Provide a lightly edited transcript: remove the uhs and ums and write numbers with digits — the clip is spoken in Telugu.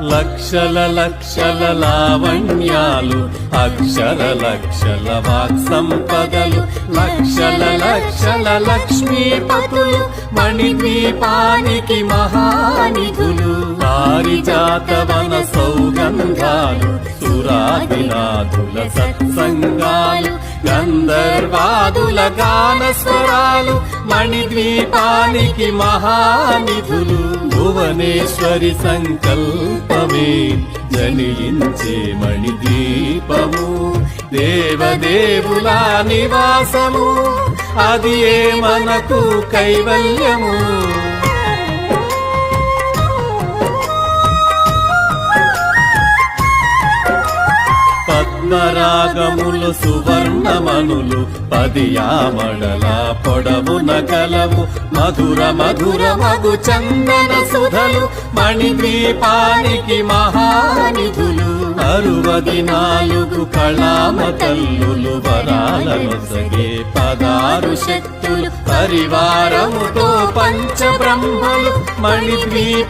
లక్షల లక్షల లావణ్యాలు, అక్షర లక్షల వాక్ సంపదలు, లక్షల లక్షల లక్ష్మీపతులు, మణిద్వీపానికి మహానిధులు. పారిజాతవన సౌగంధాలు, సురాదినాథుల సత్సంగాలు, గంధర్వాదుల గాన స్వరాలు, మణిద్వీపానికి మహానిధులు. భువనేశ్వరి సంకల్పమే జనించే మణిద్వీపము, దేవదేవుల నివాసము, అది ఏ మనకు కైవల్యము. పద్మరాగములు సువర్ణమనులు, పదియామడల పొడవున కలవు, మధుర మధుర మగు చందన సుధలు, మణిద్వీపానికి మహానిధులు. 64 కళామ తల్లులు, వరాలనొసగే 16 శక్తులు, పరివారముతో పంచబ్రహ్మలు, మణిద్వీప